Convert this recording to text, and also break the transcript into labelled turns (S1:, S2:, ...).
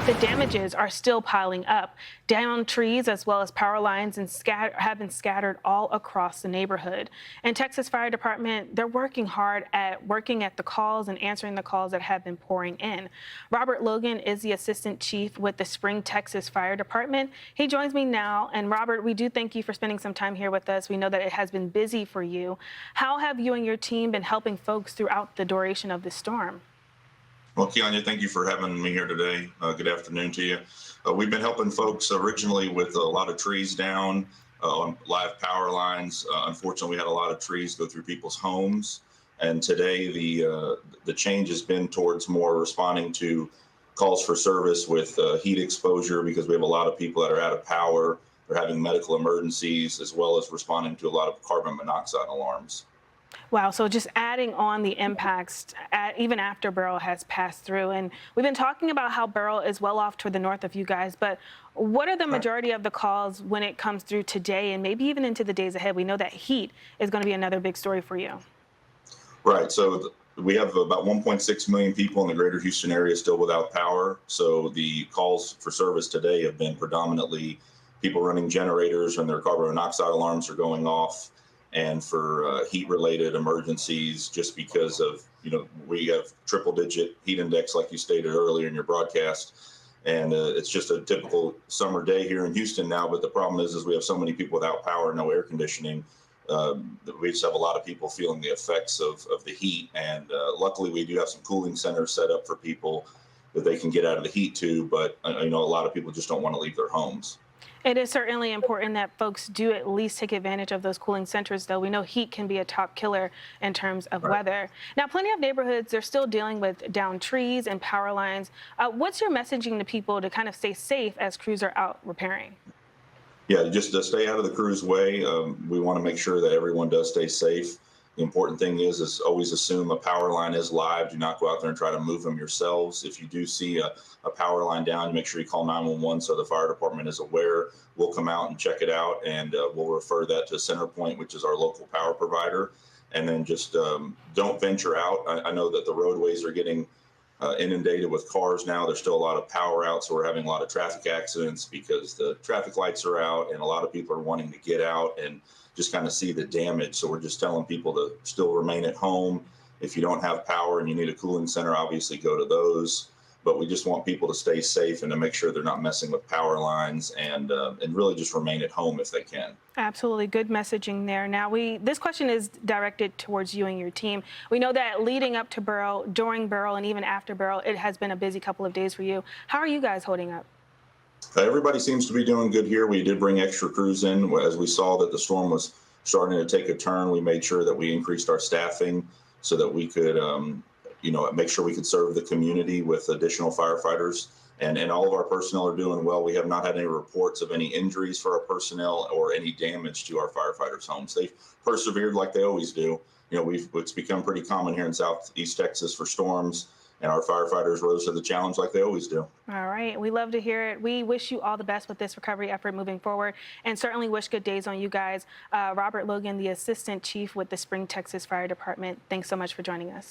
S1: The damages are still piling up. Downed trees as well as power lines have been scattered all across the neighborhood. And Texas Fire Department, they're working hard at the calls and answering the calls that have been pouring in. Robert Logan is the assistant chief with the Spring Texas Fire Department. He joins me now. And Robert, we do thank you for spending some time here with us. We know that it has been busy for you. How have you and your team been helping folks throughout the duration of this storm?
S2: Well, Kianya, thank you for having me here today. Good afternoon to you. We've been helping folks originally with a lot of trees down on live power lines. Unfortunately, we had a lot of trees go through people's homes. And today, the change has been towards more responding to calls for service with heat exposure, because we have a lot of people that are out of power. They're having medical emergencies, as well as responding to a lot of carbon monoxide alarms.
S1: Wow, so just adding on the impacts even after Beryl has passed through. And we've been talking about how Beryl is well off toward the north of you guys, but what are the
S2: Right.
S1: majority of the calls when it comes through today and maybe even into the days ahead? We know that heat is going to be another big story for you.
S2: Right. So we have about 1.6 million people in the greater Houston area still without power. So the calls for service today have been predominantly people running generators when their carbon monoxide alarms are going off, and for heat related emergencies, just because of, we have triple digit heat index, like you stated earlier in your broadcast. And it's just a typical summer day here in Houston now. But the problem is we have so many people without power, no air conditioning. We just have a lot of people feeling the effects of the heat. And luckily, we do have some cooling centers set up for people that they can get out of the heat to. But a lot of people just don't want to leave their homes.
S1: It is certainly important that folks do at least take advantage of those cooling centers, though. We know heat can be a top killer in terms of
S2: Right.
S1: weather. Now, plenty of neighborhoods, they're still dealing with downed trees and power lines. What's your messaging to people to kind of stay safe as crews are out repairing?
S2: Yeah, just to stay out of the crew's way. We want to make sure that everyone does stay safe. The important thing is always assume a power line is live. Do not go out there and try to move them yourselves. If you do see a power line down, make sure you call 911 so the fire department is aware. We'll come out and check it out, and we'll refer that to CenterPoint, which is our local power provider. And then just don't venture out. I know that the roadways are getting inundated with cars now. There's still a lot of power out, so we're having a lot of traffic accidents because the traffic lights are out, and a lot of people are wanting to get out and just kind of see the damage. So we're just telling people to still remain at home. If you don't have power and you need a cooling center, obviously go to those. But we just want people to stay safe and to make sure they're not messing with power lines, and really just remain at home if they can.
S1: Absolutely. Good messaging there. Now, this question is directed towards you and your team. We know that leading up to Beryl, during Beryl, and even after Beryl, it has been a busy couple of days for you. How are you guys holding up?
S2: Everybody seems to be doing good here. We did bring extra crews in as we saw that the storm was starting to take a turn. We made sure that we increased our staffing so that we could, make sure we could serve the community with additional firefighters. And all of our personnel are doing well. We have not had any reports of any injuries for our personnel or any damage to our firefighters' homes. They've persevered like they always do. It's become pretty common here in Southeast Texas for storms, and our firefighters rose to the challenge like they always do.
S1: All right. We love to hear it. We wish you all the best with this recovery effort moving forward, and certainly wish good days on you guys. Robert Logan, the assistant chief with the Spring Texas Fire Department, thanks so much for joining us.